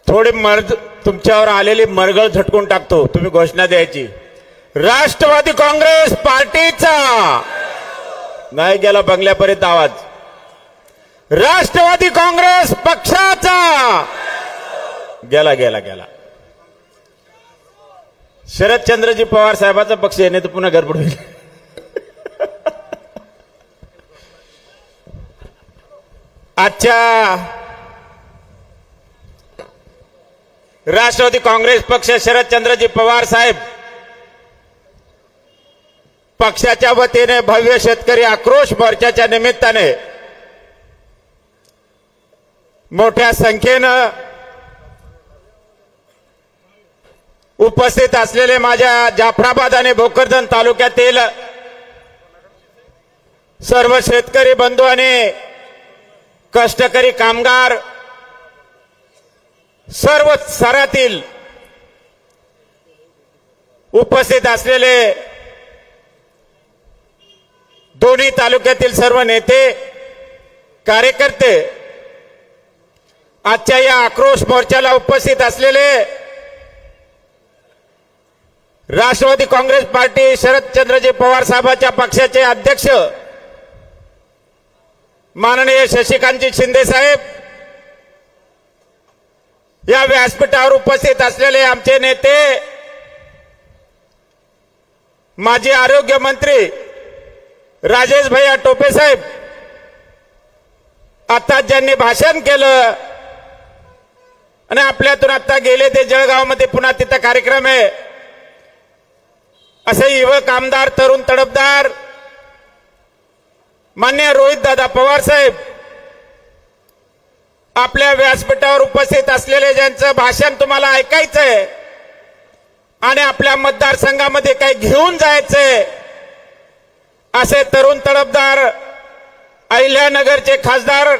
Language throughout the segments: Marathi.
थोडी तुमच्यावर आलेली मरगळ झटकून टाकतो. तुम्ही घोषणा द्यायची. राष्ट्रवादी काँग्रेस पार्टीचा नाही गेला बंगल्यापर्यंत आवाज. राष्ट्रवादी काँग्रेस पक्षाचा गेला गेला गेला. शरदचंद्रजी पवार साहेबांचा पक्ष येणे तर पुन्हा गडबड होईल. आजच्या राष्ट्रवादी काँग्रेस पक्ष शरदचंद्रजी पवार साहेब पक्षाच्या वतीने भव्य शेतकरी आक्रोश मोर्चाच्या निमित्ताने मोठ्या संख्येनं उपस्थित असलेले माझ्या जाफराबाद आणि भोकरदन तालुक्यातील सर्व शेतकरी बंधू आणि कष्टकरी कामगार, सर्व स्तरातील उपस्थित असलेले दोन्ही तालुक्यातील सर्व नेते कार्यकर्ते, आजच्या या आक्रोश मोर्चाला उपस्थित असलेले राष्ट्रवादी काँग्रेस पार्टी शरदचंद्रजी पवार साहेबांच्या पक्षाचे अध्यक्ष माननीय शशिकांतजी शिंदे साहेब, या व्यासपीठावर उपस्थित असलेले आमचे नेते, माजी आरोग्य मंत्री राजेश भैया टोपे साहेब, आता ज्यांनी भाषण केलं आणि आपल्यातून आता गेले ते जळगावमध्ये पुन्हा तिथं कार्यक्रम आहे, असे युवक आमदार, तरुण तडफदार माननीय रोहित दादा पवार साहेब, आपल्या व्यासपीठावर उपस्थित असलेले ज्यांचं भाषण तुम्हाला ऐकायचंय आणि आपल्या मतदारसंघामध्ये काही घेऊन जायचंय असे तरुण तडफदार अहिल्यानगरचे खासदार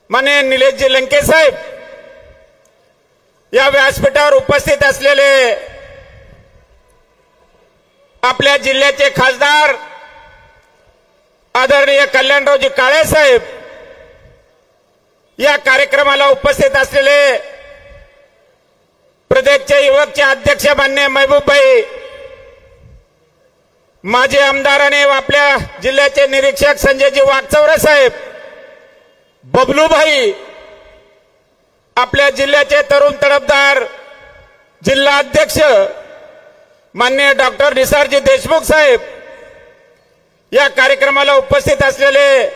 माननीय निलेशजी लंके साहेब, या व्यासपीठावर उपस्थित असलेले आपल्या जिल्ह्याचे खासदार आदरणीय कल्याणरावजी काळे साहेब, या कार्यक्रमाला उपस्थित असलेले प्रदेशचे युवकचे अध्यक्ष माननीय महबूबभाई, माजी आमदार आणि आपल्या जिल्ह्याचे निरीक्षक संजयजी वाकचौरे साहेब, बबलूभाई, आपल्या जिल्ह्याचे तरुण तडफदार जिल्हा अध्यक्ष माननीय डॉक्टर निसारजी देशमुख साहेब, या कार्यक्रमाला उपस्थित असलेले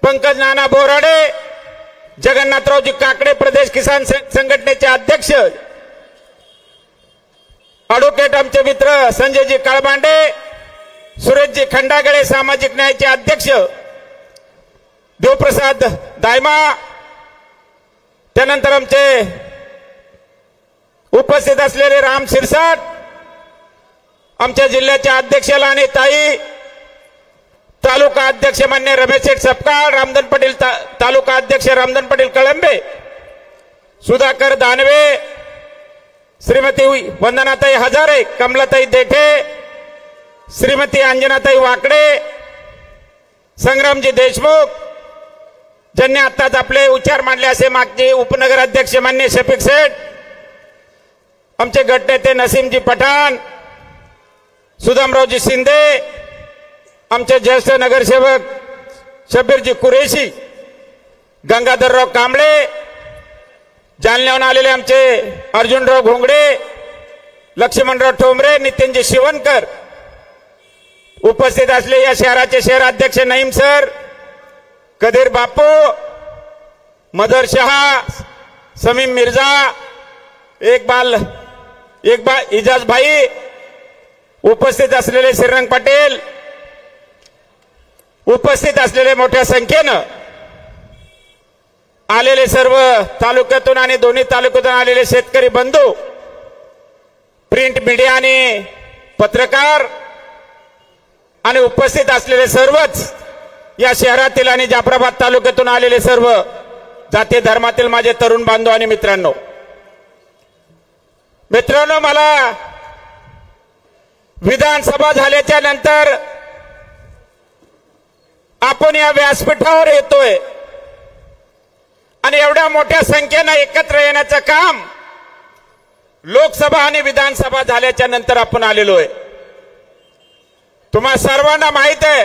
पंकज नाना बोराडे, जगन्नाथरावजी काकडे प्रदेश किसान संघटनेचे अध्यक्ष, ॲडव्होकेट आमचे मित्र संजयजी काळबांडे, सुरेशजी खंडागळे सामाजिक न्यायाचे अध्यक्ष, देवप्रसाद दायमा, त्यानंतर आमचे उपस्थित असलेले राम शिरसाट, आमच्या जिल्ह्याच्या अध्यक्ष लानी ताई, तालुका अध्यक्ष मान्य रमेश शेठ सपकाळ, रामधन पाटील तालुका अध्यक्ष रामधन पाटील कळंबे, सुधाकर दानवे, श्रीमती वंदनाताई हजारे, कमलाताई देठे, श्रीमती अंजनाताई वाकडे, संग्रामजी देशमुख, ज्यांनी आताच आपले उच्चार मांडले असे मागचे उपनगर अध्यक्ष मान्य शफीक शेठ, आमचे गटनेते नसीमजी पठाण, सुदामरावजी शिंदे, आमचे ज्येष्ठ नगरसेवक शब्बीरजी कुरेशी, गंगाधरराव कांबळे, जालन्याहून आलेले आमचे अर्जुनराव घोंगडे, लक्ष्मणराव ठोंबरे, नितीनजी शिवणकर, उपस्थित असले या शहराचे शहराध्यक्ष नईम सर, कदीर बापू, मदर शहा, समीम मिर्झा, इकबाल इजाज भाई, उपस्थित असलेले श्रीरंग पाटील, उपस्थित असलेले मोठ्या संख्येनं आलेले सर्व तालुक्यातून आणि दोन्ही तालुक्यातून आलेले शेतकरी बंधू, प्रिंट मीडिया आणि पत्रकार आणि उपस्थित असलेले सर्वच या शहरातील आणि जाफराबाद तालुक्यातून आलेले सर्व जाती धर्मातील माझे तरुण बांधव आणि मित्रांनो, मला विधानसभा झाल्याच्या नंतर आपण या व्यासपीठावर येतोय आणि एवढ्या मोठ्या संख्येने एकत्र येण्याचं काम लोकसभा आणि विधानसभा झाल्याच्या नंतर आपण आलेलो आहे। तुम्हा सर्वांना माहित आहे,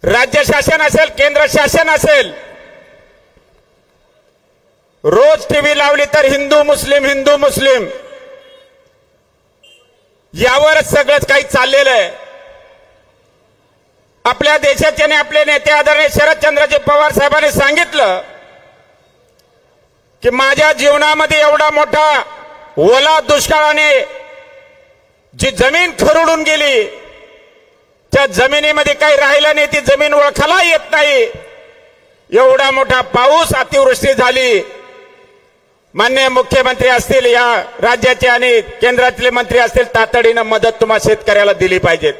राज्य शासन असेल केंद्र शासन असेल, रोज टीव्ही लावली तर हिंदू मुस्लिम यावरच सगळंच काही चाललेलं आहे। आपल्या देशाचे आणि आपले नेते आदरणीय शरदचंद्रजी पवार साहेबांनी सांगितलं की माझ्या जीवनामध्ये एवढा मोठा ओला दुष्काळाने जी जमीन खरडून गेली, त्या जमिनीमध्ये काही राहिलं नाही, ती जमीन ओळखायला येत नाही, एवढा मोठा पाऊस, अतिवृष्टी झाली। माननीय मुख्यमंत्री असतील, या राज्याचे आणि केंद्रातले मंत्री असतील, तातडीनं मदत तुम्हा शेतकऱ्याला दिली पाहिजे।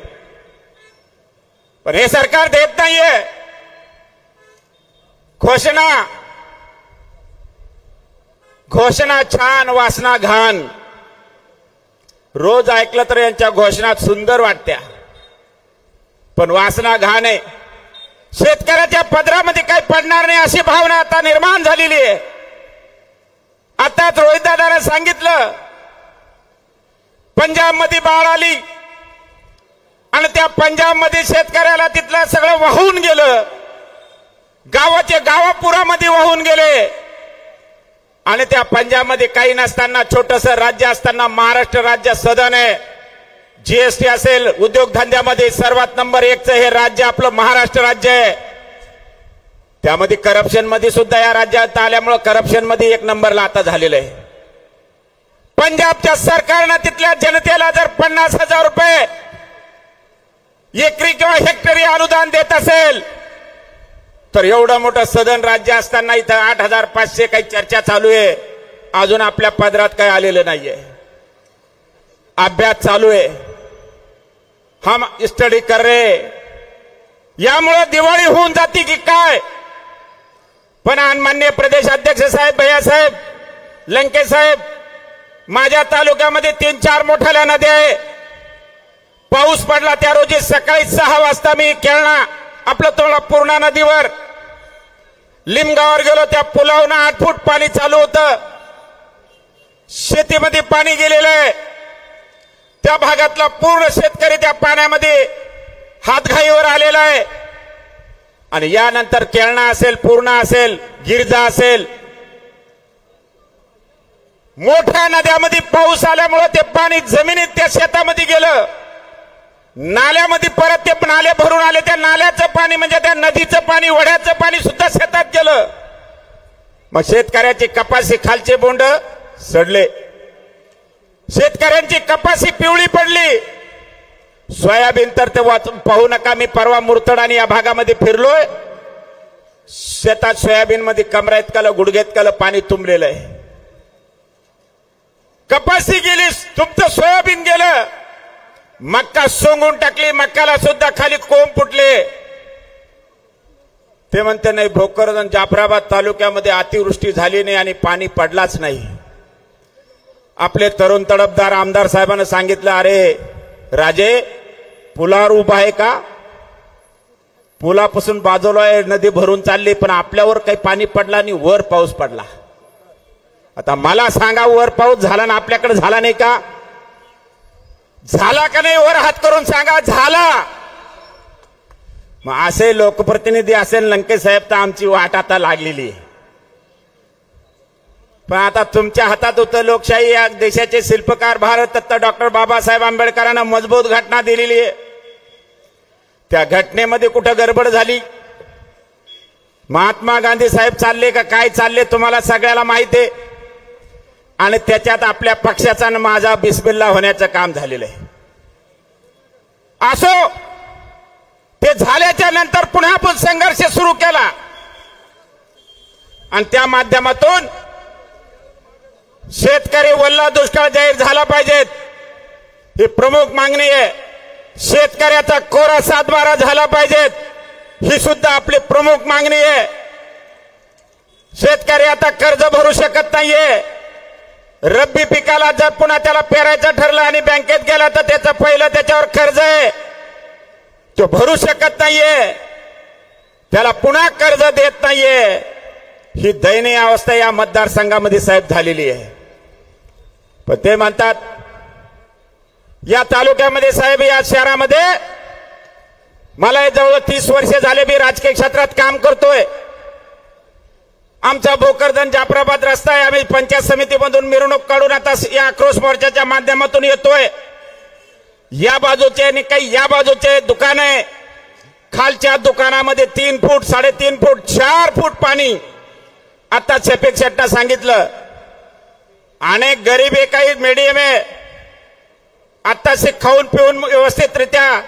पण हे सरकार देत नाहीये। घोषणा छान, वासना घाण। रोज ऐकलं तर यांच्या घोषणा सुंदर वाटत्या, पण वासना घाण आहे। शेतकऱ्याच्या पदरामध्ये काही पडणार नाही अशी भावना आता निर्माण झालेली आहे। आताच रोहितदादाने सांगितलं, पंजाबमध्ये बाढ आली आणि त्या पंजाबमध्ये शेतकऱ्याला तिथलं सगळं वाहून गेलं, गावाचे गाव पुरामध्ये वाहून गेले। आणि त्या पंजाबमध्ये काही नसताना, छोटंसं राज्य असताना, महाराष्ट्र राज्य सदन आहे, जीएसटी असेल, उद्योगधंद्यामध्ये सर्वात नंबर 1चं हे राज्य आपलं महाराष्ट्र राज्य आहे। त्यामध्ये करप्शन मध्ये सुद्धा या राज्यात आल्यामुळे करप्शन मध्ये 1 नंबरला आता झालेलं आहे। पंजाबच्या सरकारनं तिथल्या जनतेला जर 50,000 रुपये एकरी किंवा हेक्टरी अनुदान देत असेल, तर एवढं मोठं सदन राज्य असताना इथं 8,500 काही चर्चा चालू आहे, अजून आपल्या पदरात काही आलेलं नाहीये। अभ्यास चालू आहे, हम स्टडी कर रहे। यामुळे दिवाळी होऊन जाती की काय? पण माननीय प्रदेश अध्यक्ष साहेब, भैयासाहेब, लंके साहेब, माझ्या तालुक्यामध्ये 3-4 मोठ्या नद्या आहे। पाऊस पडला त्या रोजी सकाळी 6 वाजता मी केळणा आपलं तोळा पूर्णा नदीवर लिमगावर गेलो, त्या पुलावनं 8 फूट पाणी चालू होतं, शेतीमध्ये पाणी गेलेलं आहे। त्या भागातला पूर्ण शेतकरी त्या पाण्यामध्ये हातघाईवर आलेला आहे। आणि यानंतर केळणा असेल, पूर्णा असेल, गिरजा असेल, मोठ्या नद्यामध्ये पाऊस आल्यामुळे ते पाणी जमिनीत त्या शेतामध्ये गेलं, नाल्यामध्ये परत ते नाले भरून आले, त्या नाल्याचं पाणी म्हणजे त्या नदीचं पाणी, वड्याचं पाणी सुद्धा शेतात गेलं। मग शेतकऱ्याची कपाशी खालचे बोंड सडले, शेतकऱ्यांची कपाशी पिवळी पडली, सोयाबीन तर ते वाचून पाहू नका। मी परवा मुरतड आणि या भागामध्ये फिरलोय, शेतात सोयाबीन मध्ये कमरा इतकालं, गुडघे इतकालं पाणी तुंबलेलं आहे। कपाशी गेली, तुमचं सोयाबीन गेलं, मक्का सोंगून टाकली, मक्काला सुद्धा खाली कोंब फुटले। ते म्हणते नाही, भोकरदन जाफराबाद तालुक्यामध्ये अतिवृष्टी झाली नाही आणि पाणी पडलाच नाही। आपले तरुण तडफदार आमदार साहेबांना सांगितलं, अरे राजे, पुलावर उभा आहे का? पुलापासून बाजूला आहे, नदी भरून चालली, पण आपल्यावर काही पाणी पडला नाही, वर पाऊस पडला। आता मला सांगा, वर पाऊस झाला ना आपल्याकडे झाला नाही का? झाला का नाही? वर हात करून सांगा, झाला। मग असे लोकप्रतिनिधी असेल लंके साहेब, तर आमची वाट आता लागलेली आहे। पण आता तुमच्या हातात होतं लोकशाही, या देशाचे शिल्पकार भारतरत्न डॉक्टर बाबासाहेब आंबेडकरांना मजबूत घटना दिलेली आहे। त्या घटनेमध्ये कुठं गडबड झाली? महात्मा गांधी साहेब चालले का काय चालले तुम्हाला सगळ्याला माहिती आहे। आणि त्याच्यात आपल्या पक्षाचा आणि माझा बिस्मिल्ला होण्याचं काम झालेलं आहे। असो, ते झाल्याच्या नंतर पुन्हा आपण संघर्ष सुरू केला आणि त्या माध्यमातून शेतकरी वल्ला दुष्काळ जाहीर झाला पाहिजेत, ही प्रमुख मागणी आहे। शेतकऱ्याचा कोरा सातबारा झाला पाहिजेत, ही सुद्धा आपली प्रमुख मागणी आहे। शेतकरी आता कर्ज भरू शकत नाहीये। रब्बी पिकाला जर पुन्हा त्याला पेरायचं ठरलं आणि बँकेत गेला तर त्याचं पहिलं त्याच्यावर कर्ज आहे, तो भरू शकत नाहीये। त्याला पुन्हा कर्ज देत नाहीये, ही दयनीय अवस्था या मतदारसंघामध्ये साहेब झालेली आहे. पण ते म्हणतात या तालुक्यामध्ये साहेब, या शहरामध्ये मला जवळ 30 वर्ष झाले, मी राजकीय क्षेत्रात काम करतोय. आमचा भोकरदन जाफराबाद रस्ता आहे, आम्ही पंचायत समितीमधून मिरवणूक काढून आता या आक्रोश मोर्चाच्या माध्यमातून येतोय. या बाजूचे आणि काही या बाजूचे दुकान आहे, खालच्या दुकानामध्ये 3 फूट 3.5 फूट 4 फूट पाणी. आता शफीक शेट्टा सांगितलं अनेक गरीब आहे, काही मीडियम आहे, आताशे खाऊन पिऊन व्यवस्थितरित्या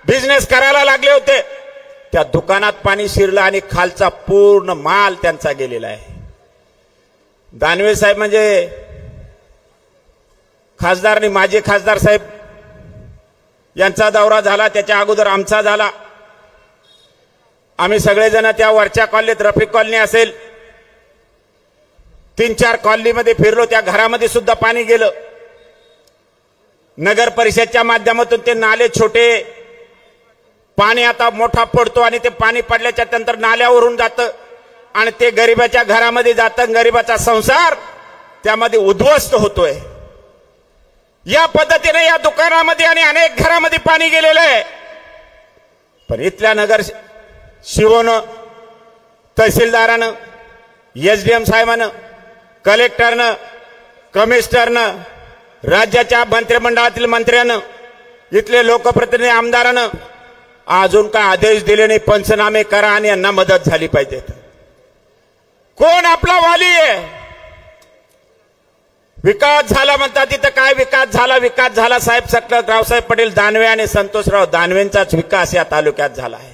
बिझनेस करायला लागले होते, त्या दुकानात पाणी शिरलं आणि खालचा पूर्ण माल त्यांचा गेलेला आहे. दानवे साहेब म्हणजे खासदार आणि माजी खासदार साहेब यांचा दौरा झाला, त्याच्या अगोदर आमचा झाला. आम्ही सगळेजण त्या वरच्या कॉलनीत, रफिक कॉलनी असेल, 3-4 कॉलनीमध्ये फिरलो. त्या घरामध्ये सुद्धा पाणी गेलं. नगर परिषदच्या माध्यमातून ते नाले छोटे, पाणी आता मोठा पडतो आणि ते पाणी पडल्याच्या नंतर नाल्यावरून जातं आणि ते गरिबाच्या घरामध्ये जातं. गरिबाचा संसार त्यामध्ये उद्ध्वस्त होतोय. या पद्धतीने या दुकानामध्ये आणि अनेक घरामध्ये पाणी गेलेलं आहे. पण इथल्या नगर शिवोनं, तहसीलदारानं, एसडीएम साहेबानं, कलेक्टरनं, कमिशनरनं, राज्याच्या मंत्रिमंडळातील मंत्र्यानं, इथले लोकप्रतिनिधी आमदारानं अजून काय आदेश दिले नाही. पंचनामे करा आणि यांना मदत झाली पाहिजे. कोण आपला वाली आहे? विकास झाला म्हणतात, तिथं काय विकास झाला? विकास झाला साहेब सगळं रावसाहेब पटेल दानवे आणि संतोषराव दानवेंचाच विकास या तालुक्यात झाला आहे.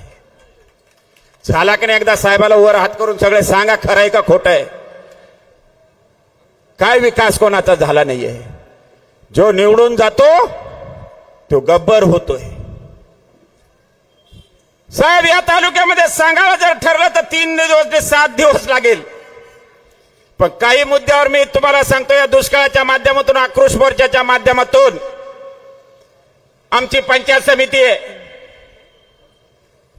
झाला की नाही एकदा साहेबाला वर हात करून सगळे सांगा, खरं आहे का खोटं आहे? काय विकास कोणाचा झाला नाहीये. जो निवडून जातो तो गब्बर होतोय. साहेब या तालुक्यामध्ये सांगायला जर ठरलं तर 3 दिवस ते 7 दिवस लागेल. पण काही मुद्द्यावर मी तुम्हाला सांगतो, या दुष्काळाच्या माध्यमातून, आक्रोश मोर्चाच्या माध्यमातून आमची पंचायत समिती आहे.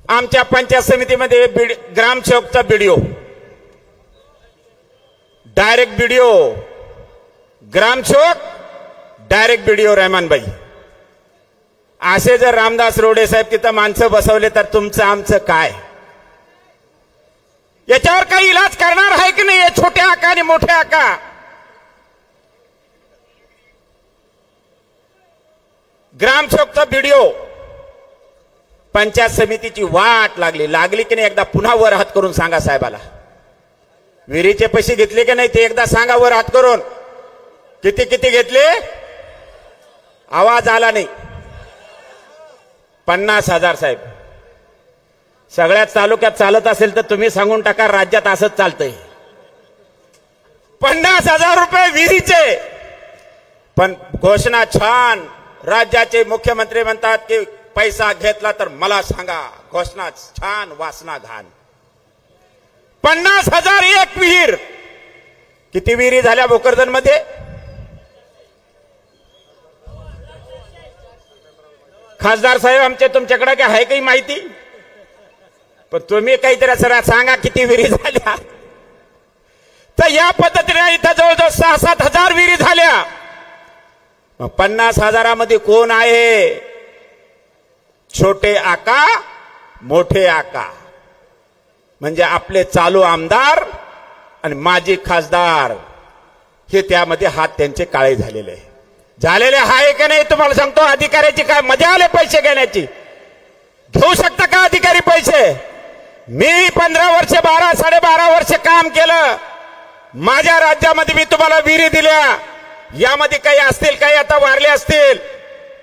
आमच्या पंचायत समितीमध्ये ग्रामसेवकचा बीडीओ, डायरेक्ट बीडीओ, ग्रामसेवक डायरेक्ट बीडीओ रहमानबाई. असे जर रामदास रोडे साहेब तिथं माणसं बसवले तर तुमचं आमचं काय? याच्यावर काही इलाज करणार आहे की नाही? छोटे आका आणि मोठे आका. ग्रामसेवकचा बीडीओ, पंचायत समितीची वाट लागली की नाही एकदा पुन्हा वर हात करून सांगा साहेबाला. विहिरीचे पैसे घेतले की नाही ते एकदा सांगा वर हात करून. किती घेतले? आवाज आला नाही. 50,000 साहेब. सगळ्याच तालुक्यात चालत असेल तर तुम्ही सांगून टाका, राज्यात असंच चालतंय. 50,000 रुपये विहिरीचे. पण घोषणा छान. राज्याचे मुख्यमंत्री म्हणतात की पैसा घेतला तर मला सांगा. घोषणा छान, वासना घाण. 50,000 एक विहीर. किती विहिरी झाल्या भोकरदन मध्ये? खासदार साहेब आमचे तुमच्याकडे काय आहे काही माहिती? पण तुम्ही काहीतरी सर सांगा किती विहिरी झाल्या. तर या पद्धतीने इथं जवळजवळ 6-7 हजार विहिरी झाल्या. 50,000मध्ये कोण आहे? छोटे आका, मोठे आका. म्हणजे आपले चालू आमदार आणि माजी खासदार हे त्यामध्ये हात त्यांचे काळे झालेले आहे का नाही तुम्हाला सांगतो. अधिकाऱ्याची काय मजा आले पैसे घेण्याची? घेऊ शकता का अधिकारी पैसे? मी 15 वर्ष 12-12.5 वर्ष काम केलं. माझ्या राज्यामध्ये मी तुम्हाला विहिरी दिल्या. यामध्ये काही असतील, काही आता वारले असतील,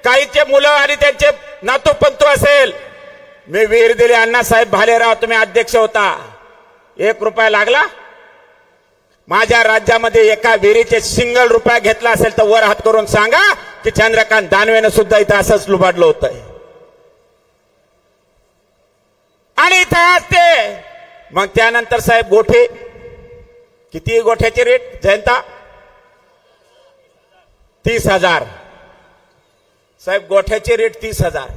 काहीचे मुलं आणि त्यांचे नातू पंतू असेल. मी विहीर दिली. अण्णासाहेब भालेराव तुम्ही अध्यक्ष होता, 1 रुपया लागला? माझ्या राज्यामध्ये एका विहिरीचे सिंगल रुपया घेतला असेल तर वर हात करून सांगा की चंद्रकांत दानवेनं सुद्धा इथं असंच लुबाडलं होतं. आणि इथं असते. मग त्यानंतर साहेब गोठे, किती गोठ्याचे रेट जयंता? 30,000 साहेब. गोठ्याचे रेट 30,000.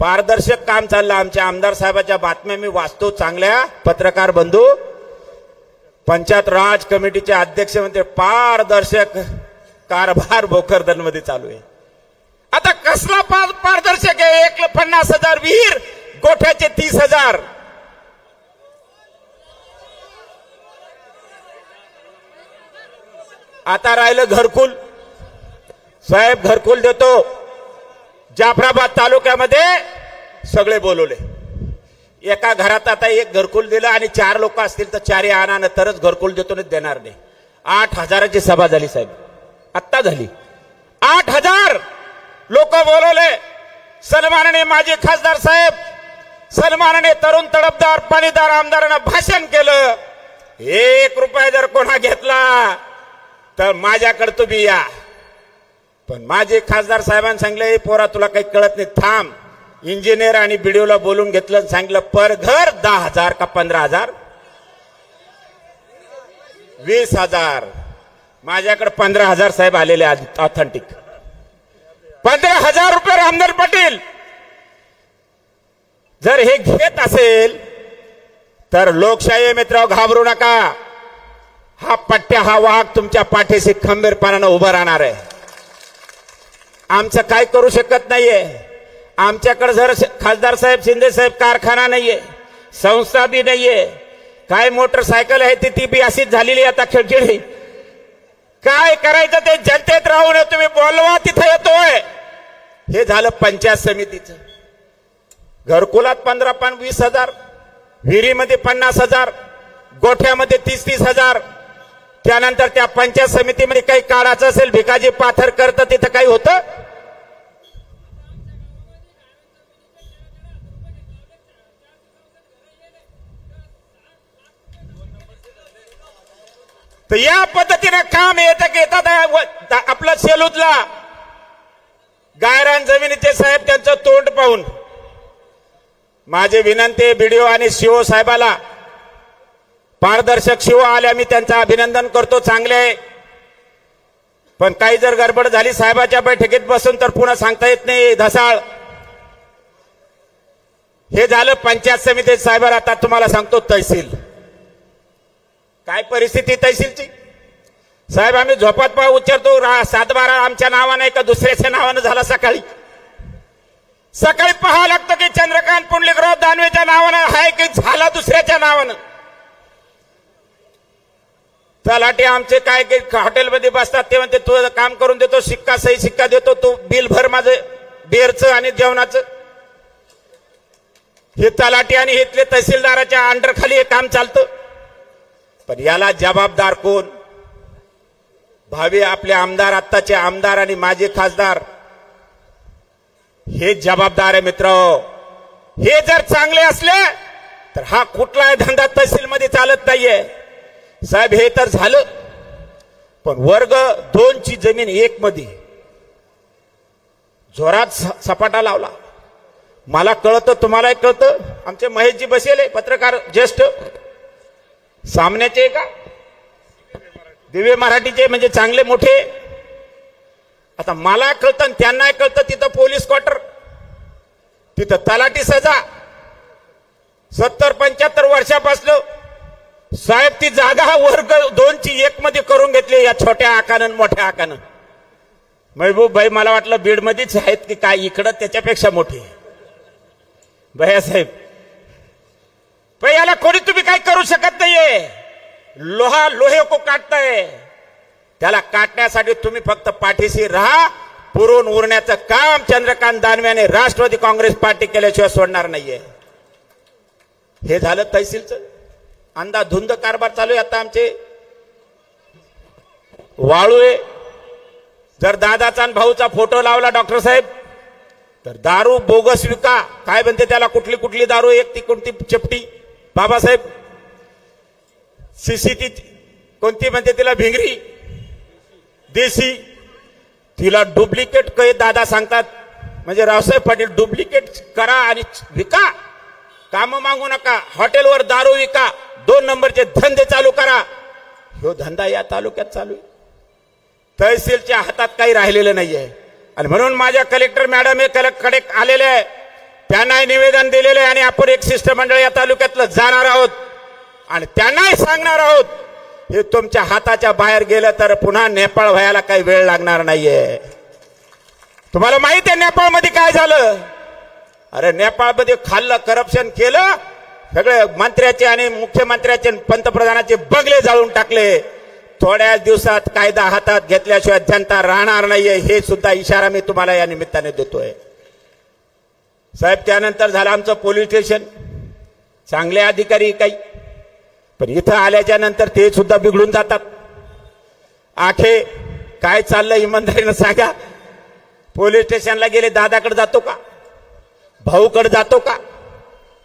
पारदर्शक काम चाललं आमच्या आमदार साहेबाच्या बातम्या मी वाचतो चांगल्या पत्रकार बंधू पंचायत राज कमिटीचे अध्यक्ष म्हणते पारदर्शक कारभार भोकरदनमध्ये चालू आहे। आता कसला पारदर्शक आहे 1,50,000 विहीर गोठ्याचे 30,000 आता राहिलं घरकुल साहेब घरकुल देतो जाफराबाद तालुक्यामध्ये सगळे बोलवले एका घरात आता एक घरकुल दिलं आणि 4 लोक असतील तर 4 आणा तरच घरकुल देतो नाही देणार नाही 8,000ची सभा झाली साहेब आत्ता झाली 8,000 लोक बोलवले सन्माननीय माजी खासदार साहेब सन्माननीय तरुण तडफदार पाणीदार आमदारांना भाषण केलं 1 रुपया जर कोणा घेतला तर माझ्याकडे तुम्ही या पण माझे खासदार साहेबांनी सांगितलं पोरा तुला काही कळत नाही थांब इंजिनियर आणि बीडीओला बोलून घेतलं सांगितलं पर घर 10,000 का 15,000 20,000 माझ्याकडे 15,000 साहेब आलेले ऑथेंटिक 15,000 रुपये रामधन पाटील जर हे घेत असेल तर लोकशाही मित्र घाबरू नका हा पट्ट्या हा वाघ तुमच्या पाठीशी खंबीरपणाने उभा राहणार आहे आमचं काय करू शकत नाहीये आमच्याकडे जर खासदार साहेब शिंदे साहेब कारखाना नाहीये संस्था बी नाहीये काय मोटरसायकल आहे ती बी अशीच झालेली आता खिळखिळी काय करायचं ते जनतेत राहून तुम्ही बोलवा तिथे येतोय हे झालं पंचायत समितीचं घरकुलात 15-20,000 विहिरीमध्ये 50,000 गोठ्यामध्ये 30,000 त्यानंतर त्या पंचायत समितीमध्ये काही काढायचं असेल भिकाजी पाथर करतं तिथं काही होतं तर या पद्धतीने काम येतं येतात आपलं सेलूदला गायरान जमिनीचे साहेब त्यांचं तोंड पाहून माझे विनंती बीडीओ आणि सीओ साहेबाला पारदर्शक सीओ आले मी त्यांचं अभिनंदन करतो चांगले आहे पण काही जर गडबड झाली साहेबाच्या बैठकीत बसून तर पुन्हा सांगता येत नाही धसाळ हे झालं पंचायत समिती साहेबाला आता तुम्हाला सांगतो तहसील काय परिस्थिती तहसीलची साहेब आम्ही झोपात पाय उच्चारतो 7-12 आमच्या नावाने का दुसऱ्याच्या नावाने झाला सकाळी पाहावं लागतं की चंद्रकांत पुंडलिकराव दानवेच्या नावानं आहे की झाला दुसऱ्याच्या नावानं तलाठी आमचे काय की हॉटेलमध्ये बसतात ते म्हणते तू काम करून देतो शिक्का सही शिक्का देतो तू बिल भर माझं बेरचं आणि जेवणाचं हे तलाठी आणि इथले तहसीलदाराच्या अंडर खाली हे काम चालतं पण याला जबाबदार कोण भावी आपले आमदार आत्ताचे आमदार आणि माजी खासदार हे जबाबदार आहे मित्र हे जर चांगले असले तर हा कुठलाही धंदा तहसीलमध्ये चालत नाहीये साहेब हे तर झालं पण वर्ग 2 ची जमीन 1 मध्ये जोरात सपाटा लावला मला कळतं तुम्हालाही कळतं आमचे महेशजी बसेले पत्रकार ज्येष्ठ सामन्याचे का दिव्य मराठीचे म्हणजे चांगले मोठे आता मला कळतं आणि त्यांना कळतं तिथं पोलीस क्वार्टर तिथं तलाठी सजा 70-75 वर्षापासून साहेब ती जागा वर्ग 2 ची 1 मध्ये करून घेतली या छोट्या आकानं मोठ्या आकानं महबूब भाई मला वाटलं बीड मध्येच आहेत की काय इकडं त्याच्यापेक्षा मोठी भैयासाहेब पण याला कोणी तुम्ही काय करू शकत नाहीये लोहा लोहे को काटताय त्याला काटण्यासाठी तुम्ही फक्त पाठीशी राहा पुरून उरण्याचं काम चंद्रकांत दानवेने राष्ट्रवादी काँग्रेस पार्टी केल्याशिवाय सोडणार नाहीये हे झालं तहसीलचं अंधाधुंद कारभार चालू आहे आता आमचे वाळूए जर दादाचा आणि भाऊचा फोटो लावला डॉक्टर साहेब तर दारू बोगस विका काय म्हणते त्याला कुठली कुठली दारू एक ती कोणती चपटी बाबासाहेब सीसीटी कोणती म्हणते तिला भिंगरी देशी तिला डुप्लिकेट काही दादा सांगतात म्हणजे रावसाहेब पाटील डुप्लिकेट करा आणि विका काम मागू नका हॉटेलवर दारू विका 2 नंबरचे धंदे चालू करा ह्यो धंदा या तालुक्यात चालू आहे तहसीलच्या हातात काही राहिलेलं नाहीये आणि म्हणून माझ्या कलेक्टर मॅडम हे कडे आलेले त्यांनाही निवेदन दिलेले आणि आपण एक शिष्टमंडळ या तालुक्यातलं जाणार आहोत आणि त्यांनाही सांगणार आहोत हे तुमच्या हाताच्या बाहेर गेलं तर पुन्हा नेपाळ व्हायला काही वेळ लागणार नाहीये. तुम्हाला माहिती आहे नेपाळमध्ये काय झालं? अरे नेपाळमध्ये खाल्लं, करप्शन केलं, सगळे मंत्र्याचे आणि मुख्यमंत्र्याचे पंतप्रधानाचे बंगले जाळून टाकले. थोड्या दिवसात कायदा हातात घेतल्याशिवाय जनता राहणार नाहीये हे सुद्धा इशारा मी तुम्हाला या निमित्ताने देतोय. साहेब, त्यानंतर झालं आमचं पोलीस स्टेशन. चांगले अधिकारी काही, पण इथं आल्याच्या नंतर ते सुद्धा बिघडून जातात. आखे काय चाललं इमानदारीनं सांगा. पोलीस स्टेशनला गेले, दादाकडे जातो का, भाऊकडे जातो का,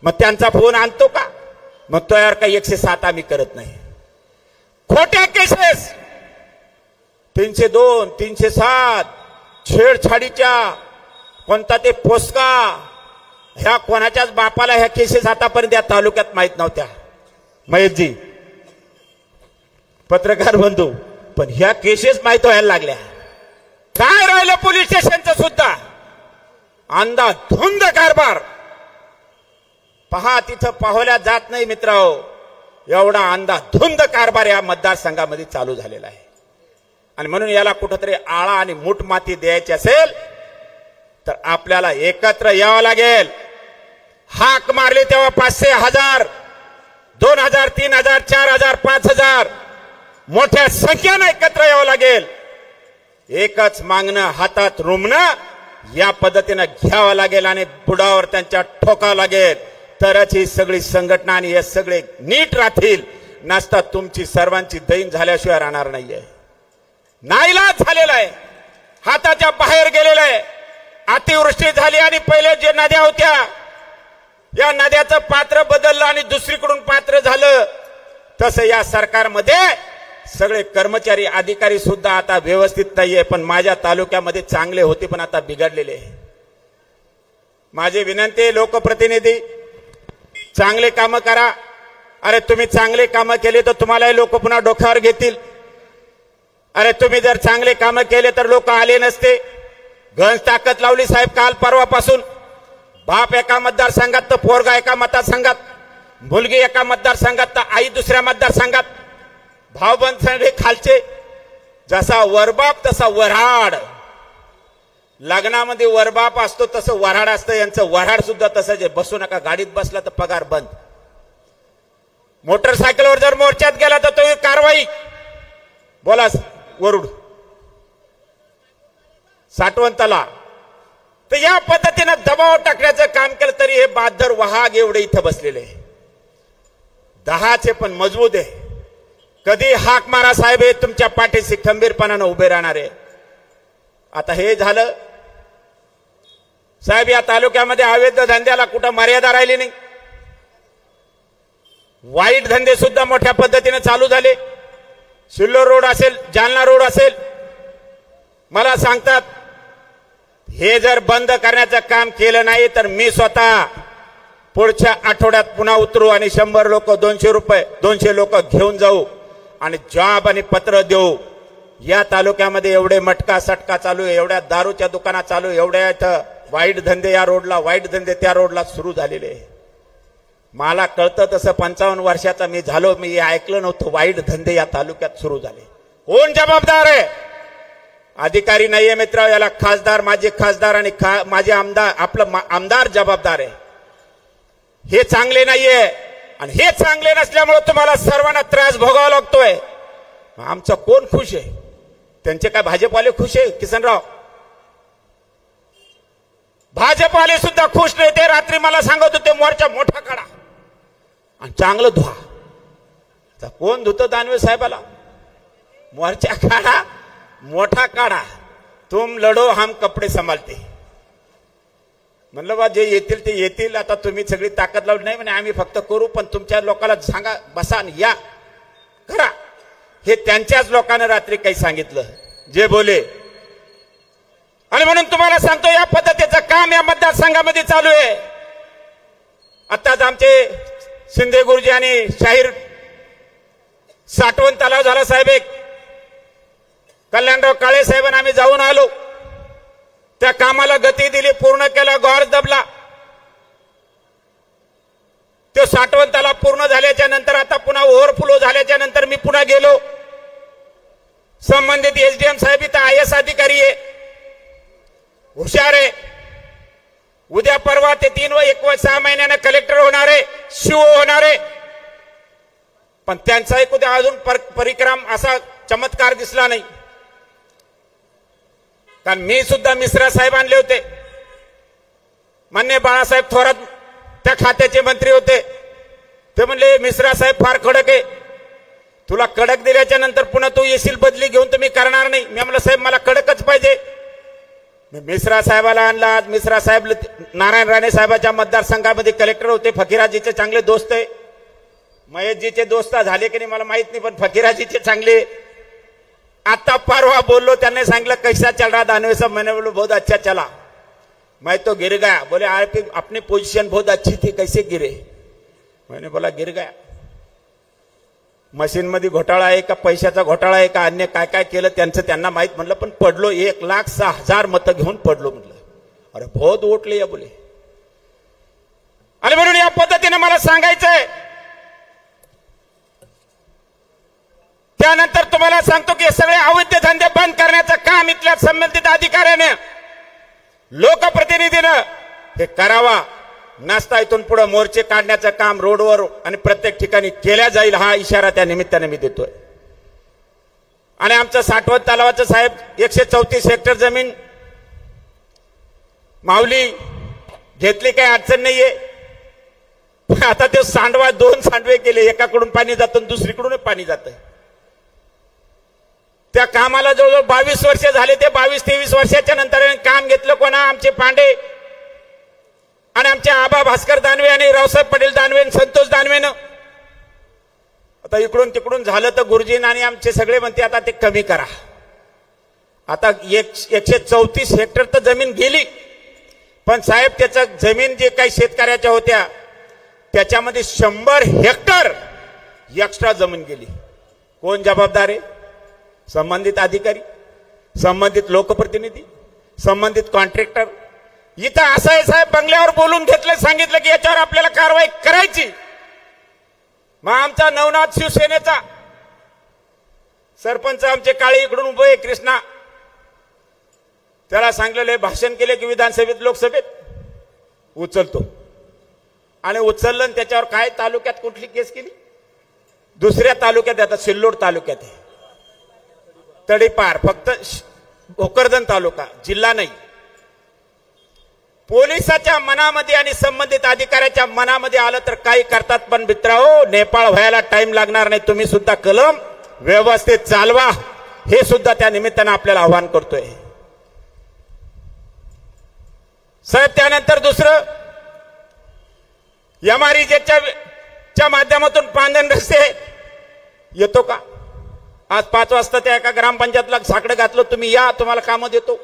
मग त्यांचा फोन आणतो का? मग तो यार काही 107 आम्ही करत नाही. खोट्या केसेस 302, 307, छेडछाडीच्या, कोणता ते पोस्का, ह्या कोणाच्याच बापाला ह्या केसेस आतापर्यंत या तालुक्यात माहित नव्हत्या. महेशजी, पत्रकार बंधू, पण ह्या केसेस माहित व्हायला लागल्या. काय राहिलं पोलीस स्टेशनचं सुद्धा अंधाधुंद कारभार. पहा, तिथं पाहल्या जात नाही मित्रांनो, एवढा अंधाधुंद कारभार या मतदारसंघामध्ये चालू झालेला आहे. आणि म्हणून याला कुठंतरी आळा आणि मूठमाती द्यायची असेल तर आपल्याला एकत्र यावं लागेल. हाक मारली तेव्हा 500, 1000, 2000, 3000, 4000, 5000 मोठ्या संख्येने एकत्र यावं लागेल. एकच मागणं, हातात रुमणं या पद्धतीनं घ्यावं लागेल आणि बुडावर त्यांच्या ठोकावं लागेल. तरच ही सगळी संघटना आणि हे सगळे नीट राहतील. नसता तुमची सर्वांची दैन झाल्याशिवाय राहणार नाहीये. नाईलाज झालेला आहे, हाताच्या बाहेर गेलेला आहे. अतिवृष्टी झाली आणि पहिले जे नद्या होत्या या नद्याचं पात्र बदललं आणि दुसरीकडून पात्र झालं. तसं या सरकारमध्ये सगळे कर्मचारी, अधिकारी सुद्धा आता व्यवस्थित नाहीये. पण माझ्या तालुक्यामध्ये चांगले होते, पण आता बिघडलेले. माझी विनंती, लोकप्रतिनिधी चांगले कामं करा. अरे तुम्ही चांगले कामं केले तर तुम्हालाही लोक पुन्हा डोक्यावर घेतील. अरे तुम्ही जर चांगले कामं केले तर लोक आले नसते. गंज ताकद लावली साहेब काल परवापासून. बाप एका मतदारसंघात तर पोरगा एका मतदारसंघात, मुलगी एका मतदारसंघात तर आई दुसऱ्या मतदारसंघात, भावबंद सगळे खालचे. जसा वरबाप तसा वऱ्हाड. लग्नामध्ये वरबाप असतो तसं वऱ्हाड असतं. यांचं वऱ्हाड सुद्धा तसंच आहे. बसू नका, गाडीत बसला तर पगार बंद. मोटरसायकलवर जर मोर्चात गेला तर तो कारवाई. बोला वरुड साठवंताला. तर या पद्धतीनं दबाव टाकण्याचं काम केलं तरी हे बहादर वहाग एवढे इथं बसलेले 10चे पण मजबूत आहे. कधी हाक मारा साहेब, हे तुमच्या पाठीशी खंबीरपणानं उभे राहणार आहे. आता हे झालं साहेब, या तालुक्यामध्ये अवैध धंद्याला कुठं मर्यादा राहिली नाही. वाईट धंदे सुद्धा मोठ्या पद्धतीने चालू झाले. सिल्लोड रोड असेल, जालना रोड असेल, मला सांगतात हे जर बंद करण्याचं काम केलं नाही तर मी स्वतः पुढच्या आठवड्यात पुन्हा उतरू आणि 100 लोक, 200 रुपये, 200 लोक घेऊन जाऊ आणि जॉब आणि पत्र देऊ. या तालुक्यामध्ये एवढे मटका सटका चालू आहे, एवढ्या दारूच्या दुकाना चालू, एवढ्या इथं वाईट धंदे या रोडला, वाईट धंदे त्या रोडला सुरू झालेले. मला कळतं तसं 55 वर्षाचा मी झालो, मी ऐकलं नव्हतं वाईट धंदे या तालुक्यात सुरू झाले. कोण जबाबदार आहे? अधिकारी नाहीये मित्र, याला खासदार, माझे खासदार आणि माझे आमदार, आपलं आमदार जबाबदार आहे. हे चांगले नाहीये आणि हे चांगले नसल्यामुळे तुम्हाला सर्वांना त्रास भोगावा लागतोय. आमचा कोण खुश आहे? त्यांचे काय भाजपवाले खुश आहे? किसनराव, भाजपवाले सुद्धा खुश नाही. ते रात्री मला सांगत होते मोर्चा मोठा काढा आणि चांगलं धुवा. तर कोण धुतं दानवे साहेबाला? मोर्चा काढा, मोठा काढा, तुम लढो हम कपडे संभालते. म्हणलं बा जे येतील ते येतील. आता तुम्ही सगळी ताकद लावली नाही म्हणे, आम्ही फक्त करू, पण तुमच्या लोकांना सांगा बसा आणि या करा. हे त्यांच्याच लोकांना रात्री काही सांगितलं जे बोले. आणि म्हणून तुम्हाला सांगतो या पद्धतीचं काम या मतदारसंघामध्ये चालू आहे. आताच आमचे शिंदे गुरुजी आणि शाहीर साठवण तलाव झाला साहेब, एक कल्याणराव काळे साहेबांना आम्ही जाऊन आलो. त्या कामाला गती दिली, पूर्ण केलं, गॉर्ज दबला. साठवण तलाव पूर्ण झाल्याच्या नंतर आता पुन्हा ओव्हरफ्लो झाल्याच्या नंतर मी पुन्हा गेलो. संबंधित एसडीएम साहेब इथं IAS अधिकारी आहे, हुशार आहे. उद्या परवा ते 3 व 1 व 6 महिन्यानं कलेक्टर होणार आहे, शिओ होणार आहे. पण त्यांचा एक उद्या अजून परिक्रम असा चमत्कार दिसला नाही. कारण मी सुद्धा मिश्रा साहेब आणले होते. मान्य बाळासाहेब थोरात त्या खात्याचे मंत्री होते. ते म्हणले मिश्रा साहेब फार कडक आहे, तुला कडक दिल्याच्या नंतर पुन्हा तू येशील बदली घेऊन, तुम्ही करणार नाही. मी म्हणलं साहेब मला कडकच पाहिजे. मी मिश्रा साहेबाला आणला. आज मिश्रा साहेब नारायण राणे साहेबाच्या मतदारसंघामध्ये कलेक्टर होते. फकीराजीचे चांगले दोस्त आहे. महेशजीचे दोस्त झाले की नाही मला माहित नाही, पण फकीराजीचे चांगले. आता परवा बोललो, त्यांनी सांगितलं कैसा चल रहा दानवे साहब. मैंने बोलो बहुत अच्छा चला. मैं तो गिर गया. बोले आपकी अपनी पोजीशन बहुत अच्छी थी, कैसे गिरे. मैंने बोला गिर गया. मशीन मध्ये घोटाळा आहे का पैशाचा घोटाळा आहे का अन्य काय काय केलं त्यांचं त्यांना माहित. म्हणलं पण पडलो 1,06,000 मतं घेऊन पडलो. म्हटलं अरे बहुत वोट लिया बोले. आणि म्हणून या पद्धतीने मला सांगायचंय. त्यानंतर तुम्हाला सांगतो की सगळे अवैध धंदे बंद करण्याचं काम इथल्या संबंधित अधिकाऱ्याने लोकप्रतिनिधीनं हे करावा. नसता इथून पुढे मोर्चे काढण्याचं काम रोडवर आणि प्रत्येक ठिकाणी केल्या जाईल, हा इशारा त्या निमित्ताने मी देतोय. आणि आमचं साठवण तलावाचं साहेब 134 हेक्टर जमीन माऊली घेतली, काही अडचण नाहीये. आता ते सांडवा 2 सांडवे केले, एकाकडून पाणी जातं दुसरीकडून पाणी जातं. त्या कामाला जवळजवळ 22 वर्ष झाले. ते 22-23 वर्षाच्या नंतर काम घेतलं कोणा, आमचे पांडे आणि आमचे आबा भास्कर दानवे आणि रावसाहेब पटेल दानवे आणि संतोष दानवेनं. आता इकडून तिकडून झालं तर गुरुजीन आणि आमचे सगळे म्हणते आता ते कमी करा. आता 134 हेक्टर तर जमीन गेली, पण साहेब त्याचं जमीन जे काही शेतकऱ्याच्या होत्या त्याच्यामध्ये 100 हेक्टर एक्स्ट्रा जमीन गेली. कोण जबाबदार आहे? संबंधित अधिकारी, संबंधित लोकप्रतिनिधी, संबंधित कॉन्ट्रॅक्टर. इथं असं आहे साहेब, बंगल्यावर बोलून घेतलं, सांगितलं की याच्यावर आपल्याला कारवाई करायची. मग आमचा नवनाथ शिवसेनेचा सरपंच आमचे काळे इकडून उभे कृष्णा, त्याला सांगलेलं भाषण केले की विधानसभेत लोकसभेत उचलतो. आणि उचललं आणि त्याच्यावर काय तालुक्यात कुठली केस केली? दुसऱ्या तालुक्यात, आता सिल्लोड तालुक्यात आहे, तडीपार, फक्त भोकरदन तालुका, जिल्हा नाही. पोलिसाच्या मनामध्ये आणि संबंधित अधिकाऱ्याच्या मनामध्ये आलं तर काही करतात. पण मित्रांनो, नेपाळ व्हायला टाइम लागणार नाही. तुम्ही सुद्धा कलम व्यवस्थित चालवा, हे सुद्धा त्या निमित्तानं आपल्याला आवाहन करतोय साहेब. त्यानंतर दुसरं, MREच्या माध्यमातून पांधन रस्ते येतो का? आज 5 वाजता त्या एका ग्रामपंचायतला साकडं घातलं, तुम्ही या, तुम्हाला कामं देतो.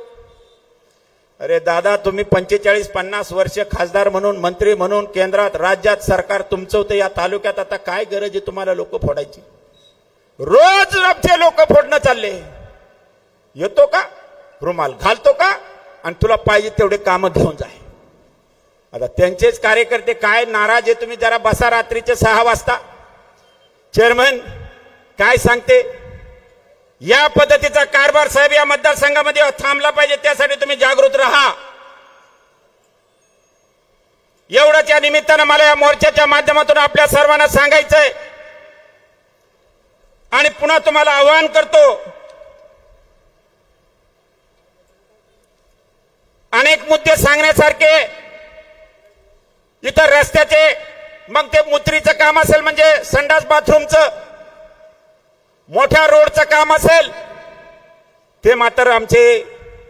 अरे दादा, तुम्ही 45-50 वर्ष खासदार म्हणून, मंत्री म्हणून केंद्रात राज्यात सरकार तुमचं होतं. या तालुक्यात आता काय गरज आहे तुम्हाला लोक फोडायची? रोज आमचे लोक फोडणं चालले. येतो का? रुमाल घालतो का? आणि तुला पाहिजे तेवढे कामं घेऊन जाय. आता त्यांचेच कार्यकर्ते काय नाराज आहे. तुम्ही जरा बसा रात्रीचे 6 वाजता. चेअरमन काय सांगते? या पद्धतीचा कारभार साहेब या मतदारसंघामध्ये थांबला पाहिजे. त्यासाठी तुम्ही जागृत राहा. एवढंच या निमित्तानं मला या मोर्चाच्या माध्यमातून आपल्या सर्वांना सांगायचंय. आणि पुन्हा तुम्हाला आवाहन करतो, अनेक मुद्दे सांगण्यासारखे. इतर रस्त्याचे, मग ते मुत्रीचं काम असेल, म्हणजे संडास बाथरूमचं, मोठ्या रोडचं काम असेल, ते मात्र आमचे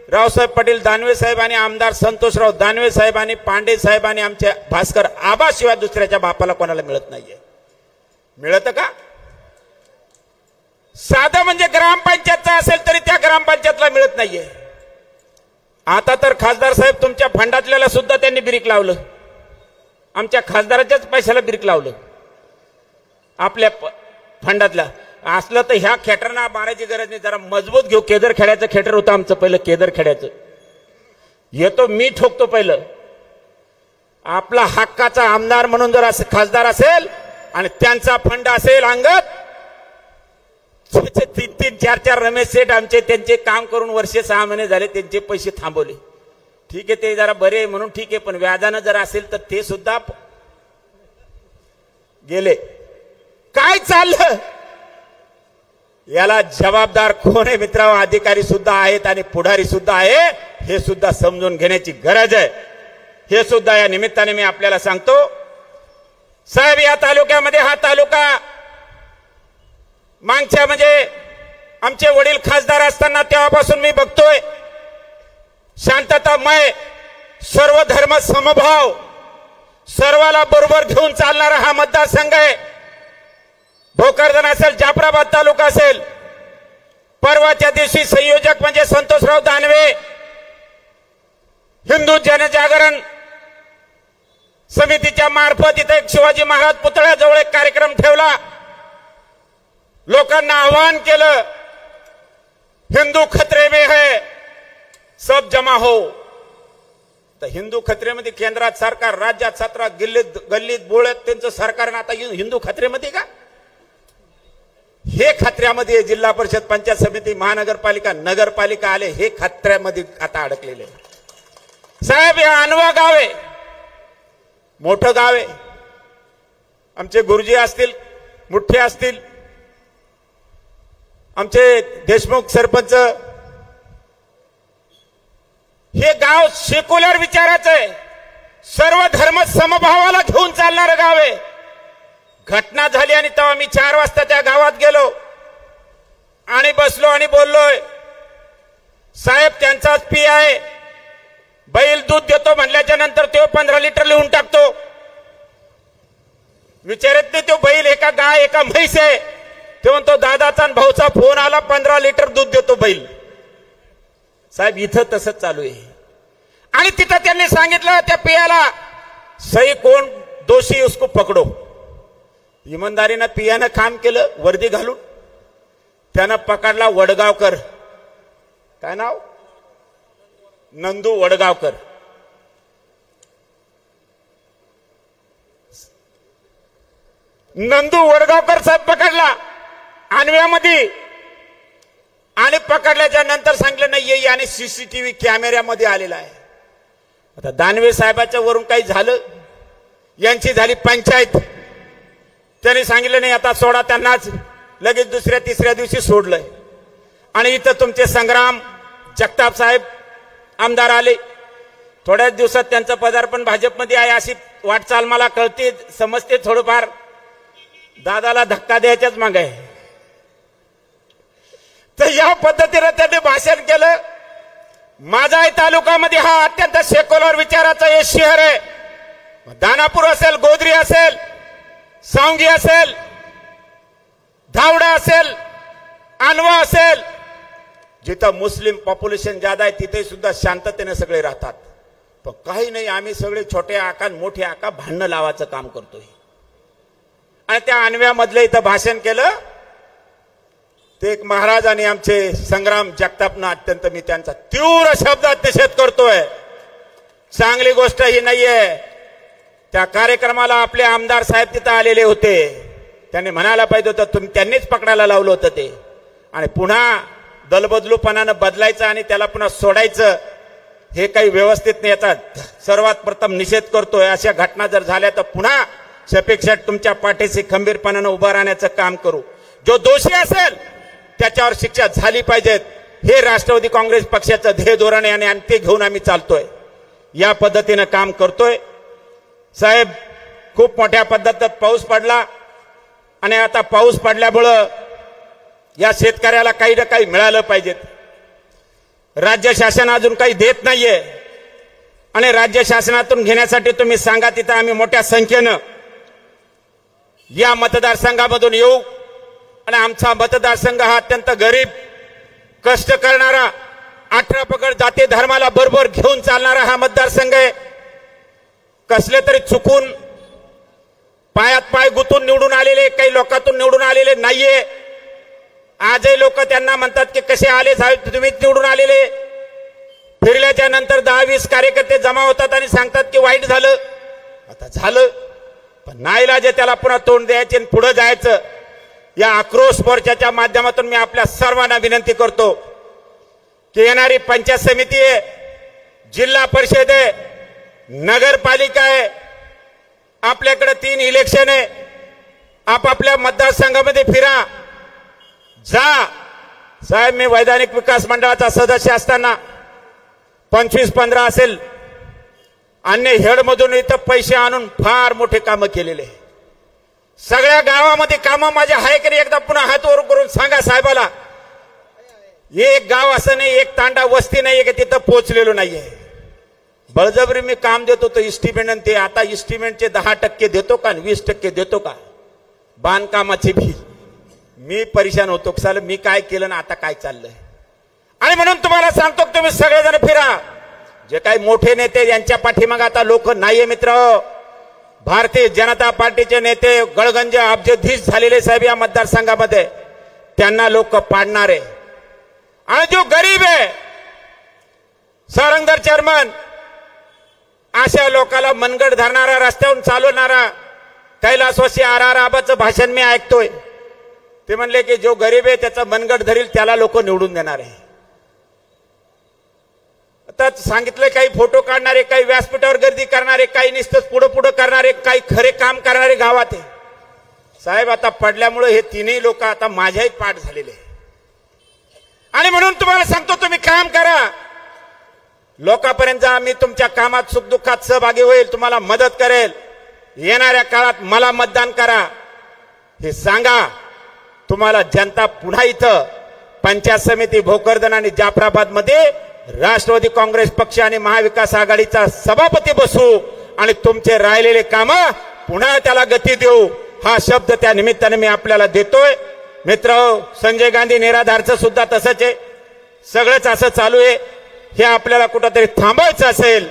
रावसाहेब पटेल दानवे साहेब आणि आमदार संतोषराव दानवे साहेब आणि पांडे साहेब आणि आमचे भास्कर आबाशिवाय दुसऱ्याच्या बापाला कोणाला मिळत नाहीये. मिळतं का? साधं म्हणजे ग्रामपंचायतचं असेल तरी त्या ग्रामपंचायतला मिळत नाहीये. आता तर खासदार साहेब तुमच्या फंडातल्याला सुद्धा त्यांनी ब्रेक लावलं. आमच्या खासदाराच्याच पैशाला ब्रेक लावलं. आपल्या फंडातल्या असलं तर ह्या खेटरना मारायची गरज नाही. जरा मजबूत घेऊ. केदर खेड्याचं खेटर होतं आमचं पहिलं, केदर खेड्याचं. येतो मी ठोकतो पहिलं. आपला हक्काचा आमदार म्हणून जर खासदार असेल आणि त्यांचा फंड असेल अंगत, 3-3, 4-4 रमेश शेठ आमचे त्यांचे काम करून वर्षे 6 महिने झाले त्यांचे पैसे थांबवले. ठीक आहे, ते जरा बरे आहे म्हणून ठीक आहे, पण व्याजानं जर असेल तर ते सुद्धा गेले. काय चाललं याला जबाबदार कोण आहे मित्रांनो? अधिकारी सुद्धा आहेत आणि पुढारी सुद्धा आहे, हे सुद्धा समजून घेण्याची गरज आहे. हे सुद्धा या निमित्ताने मी आपल्याला सांगतो. साहेब, या तालुक्यामध्ये हा तालुका मागच्या म्हणजे आमचे वडील खासदार असताना तेव्हापासून मी बघतोय शांततामय, सर्व धर्म समभाव, सर्वाला बरोबर घेऊन चालणारा हा मतदारसंघ आहे. भोकरदन असेल, जाफराबाद तालुका असेल, परवाच्या दिवशी संयोजक म्हणजे संतोषराव दानवे हिंदू जनजागरण समितीच्या मार्फत इथे एक शिवाजी महाराज पुतळ्याजवळ एक कार्यक्रम ठेवला. लोकांना आवाहन केलं, हिंदू खतरे में है, सब जमा हो. तर हिंदू खतरेमध्ये केंद्रात सरकार, राज्यात 17 गल्लीत बोळत त्यांचं सरकार, आता हिंदू खतरेमध्ये का? हे खतऱ्यामध्ये जिल्हा परिषद, पंचायत समिती, महानगरपालिका, नगरपालिका आले, हे खतऱ्यामध्ये आता अडकलेले. साहेब, हे अनवा गाव आहे, मोठं गाव आहे. आमचे गुरुजी असतील, मुठ्ठे असतील, आमचे देशमुख सरपंच, हे गाव सेक्युलर विचाराचं आहे, सर्व धर्म समभावाला घेऊन चालणारं गाव आहे. घटना झाली आणि तेव्हा मी 4 वाजता त्या गावात गेलो आणि बसलो आणि बोललोय, साहेब त्यांचाच पी आहे, बैल दूध देतो म्हणल्याच्या नंतर तो 15 लिटर लिहून टाकतो. विचारत नाही तो बैल एका गाय एका म्हैस आहे. ते म्हणतो दादाचा आणि भाऊचा फोन आला, 15 लिटर दूध देतो बैल. साहेब, इथं तसंच चालू आहे. आणि तिथं त्यांनी सांगितलं त्या पियाला, सही कोण दोषी उसको पकडो. इमानदारीनं पियानं काम केलं, वर्दी घालून. त्यानं पकडला वडगावकर, काय नाव, नंदू वडगावकर. नंदू वडगावकर साहेब पकडला आणव्यामध्ये, आणि पकडल्याच्या नंतर सांगितलं नाही याने सीसीटीव्ही कॅमेऱ्यामध्ये आलेला आहे. आता दानवे साहेबाच्या वरून काही झालं, यांची झाली पंचायत. त्यांनी सांगितलं नाही आता सोडा त्यांनाच, लगेच 2-3 दिवशी सोडलंय. आणि इथं तुमचे संग्राम जगताप साहेब आमदार आले. थोड्याच दिवसात त्यांचं पदार्पण भाजपमध्ये आहे अशी वाटचाल मला कळते, समजते थोडंफार. दादाला धक्का द्यायच्याच मागे आहे. तर या पद्धतीने त्यांनी भाषण केलं. माझा तालुक्यामध्ये हा अत्यंत सेक्युलर विचाराचा हे शहर आहे. दानापूर असेल, गोदरी असेल, सांगी असेल, धावडा असेल, अनवा असेल, जिथं मुस्लिम पॉप्युलेशन ज्यादा आहे तिथे सुद्धा शांततेने सगळे राहतात. पण काही नाही, आम्ही सगळे छोटे आका मोठे आका भांडणं लावायचं काम करतोय. आणि त्या अनव्यामधलं इथं भाषण केलं ते एक महाराज आणि आमचे संग्राम जगतापनं, अत्यंत मी त्यांचा तीव्र शब्दात निषेध करतोय. चांगली गोष्ट ही नाहीये. त्या कार्यक्रमाला आपले आमदार साहेब तिथं आलेले होते. त्यांनी म्हणायला पाहिजे होतं, त्यांनीच पकडायला लावलं होतं ते. आणि पुन्हा दलबदलूपणानं बदलायचं आणि त्याला पुन्हा सोडायचं, हे काही व्यवस्थित नाही. याचा सर्वात प्रथम निषेध करतोय. अशा घटना जर झाल्या तर पुन्हा शफीक शेठ तुमच्या पाठीशी खंबीरपणानं उभं राहण्याचं काम करू. जो दोषी असेल त्याच्यावर शिक्षा झाली पाहिजेत, हे राष्ट्रवादी काँग्रेस पक्षाचं ध्येय धोरण आहे आणि ते घेऊन आम्ही चालतोय. या पद्धतीनं काम करतोय. साहेब, खूप मोठ्या पद्धतीत पाऊस पडला आणि आता पाऊस पडल्यामुळं या शेतकऱ्याला काही ना काही मिळालं पाहिजेत. राज्य शासन अजून काही देत नाहीये आणि राज्य शासनातून घेण्यासाठी तुम्ही सांगा, तिथं आम्ही मोठ्या संख्येनं या मतदारसंघामधून येऊ. आणि आमचा मतदारसंघ हा अत्यंत गरीब, कष्ट करणारा, 18 पगड जाती धर्माला बरोबर घेऊन चालणारा हा मतदारसंघ आहे. कसले तरी चुकून पायात पाय गुंतून निवडून आलेले, काही लोकांतून निवडून आलेले नाहीये. आजही लोक त्यांना म्हणतात की कसे आले साहेब तुम्ही निवडून आलेले. फिरल्याच्या नंतर 10-20 कार्यकर्ते जमा होतात आणि सांगतात की वाईट झालं. आता झालं, पण नाईलाज त्याला पुन्हा तोंड द्यायचे आणि पुढे जायचं. या आक्रोश मोर्चाच्या माध्यमातून मी आपल्या सर्वांना विनंती करतो की येणारी पंचायत समिती आहे, जिल्हा परिषद आहे, नगरपालिका आहे, आपल्याकडे 3 इलेक्शन आहे. आपापल्या मतदारसंघामध्ये फिरा, जा. साहेब, मी वैधानिक विकास मंडळाचा सदस्य असताना 25-15 असेल अन्य हेडमधून इथं पैसे आणून फार मोठे कामं केलेले. सगळ्या गावामध्ये कामं माझे आहे की एकदा पुन्हा हात वर करून सांगा साहेबाला. एक गाव असं नाही, एक तांडा वस्ती नाही की तिथं पोहोचलेलो नाहीये. बळजबरी मी काम देतो तो इस्टिमेट, ते आता इस्टिमेटचे 10% देतो का 20% देतो का बांधकामाचे बिल. मी परेशान होतो साल मी काय केलं ना आता काय चाललंय. आणि म्हणून तुम्हाला सांगतो तुम्ही सगळेजण फिरा. जे काही मोठे नेते यांच्या पाठीमागे आता लोक नाहीये मित्र. भारतीय जनता पार्टीचे नेते गळगंज अब्जधीश झालेले साहेब या मतदारसंघामध्ये, त्यांना लोक पाडणार आहे. आणि जो गरीब आहे सारंगधर चेअरमन, अशा लोकांना मनगड धरणारा, रस्त्यावरून चालवणारा कैलासवासी RR आबाचं भाषण मी ऐकतोय. ते म्हणले की जो गरीब आहे त्याचा मनगड धरील त्याला लोक निवडून देणार आहे. आता सांगितलं काही फोटो काढणारे, काही व्यासपीठावर गर्दी करणारे, काही नुसतंच पुढं पुढं करणारे, काही खरे काम करणारे गावात आहे. साहेब, आता पडल्यामुळे हे 3ही लोक आता माझ्याही पाठ झालेले. आणि म्हणून तुम्हाला सांगतो तुम्ही काम करा, लोकांपर्यंत जा. मी तुमच्या कामात सुखदुःखात सहभागी होईल, तुम्हाला मदत करेल. येणाऱ्या काळात मला मतदान करा हे सांगा. तुम्हाला जनता पुन्हा इथं पंचायत समिती भोकरदन आणि जाफराबाद मध्ये राष्ट्रवादी काँग्रेस पक्ष आणि महाविकास आघाडीचा सभापती बसू आणि तुमचे राहिलेले काम पुन्हा त्याला गती देऊ, हा शब्द त्या निमित्ताने मी आपल्याला देतोय. मित्र, संजय गांधी निराधारचं सुद्धा तसंच आहे. सगळंच असं चालू आहे. हे आपल्याला कुठंतरी थांबायचं असेल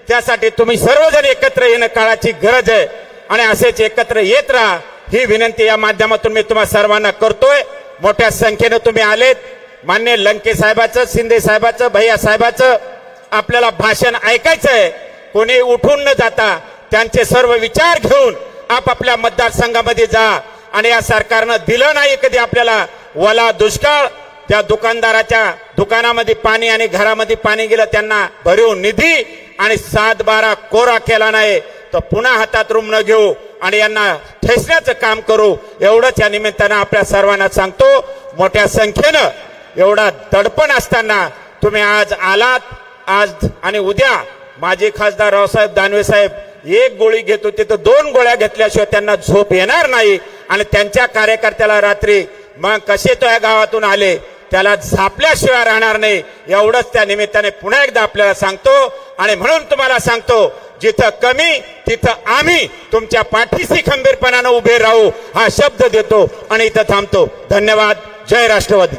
त्यासाठी तुम्ही सर्वजण एकत्र येणं काळाची गरज आहे. आणि असेच एकत्र येत राहा ही विनंती या माध्यमातून मी तुम्हा सर्वांना करतोय. मोठ्या संख्येने तुम्ही आलेत. मान्य लंके साहेबाचं, शिंदे साहेबाचं, भैया साहेबाचं आपल्याला भाषण ऐकायचंय. कोणी उठून न जाता त्यांचे सर्व विचार घेऊन आपापल्या मतदारसंघामध्ये जा. आणि या सरकारनं दिलं नाही कधी आपल्याला वला दुष्काळ. त्या दुकानदाराच्या दुकानामध्ये पाणी आणि घरामध्ये पाणी गेलं, त्यांना भरीव निधी आणि 7-12 कोरा केला नाही, तर पुन्हा हातात रुम न घेऊ आणि यांना ठेचण्याचं काम करू. एवढंच या निमित्तानं आपल्या सर्वांना सांगतो. मोठ्या संख्येनं एवढा दडपण असताना तुम्ही आज आलात. आज आणि उद्या माजी खासदार रावसाहेब दानवे साहेब 1 गोळी घेत होते तर 2 गोळ्या घेतल्याशिवाय त्यांना झोप येणार नाही. आणि त्यांच्या कार्यकर्त्याला रात्री मग कसे तो या गावातून आले त्याला झापल्याशिवाय राहणार नाही. एवढंच त्या निमित्ताने पुन्हा एकदा आपल्याला सांगतो. आणि म्हणून तुम्हाला सांगतो, जिथं कमी तिथं आम्ही तुमच्या पाठीशी खंबीरपणानं उभे राहू हा शब्द देतो आणि इथं थांबतो. धन्यवाद. जय राष्ट्रवादी.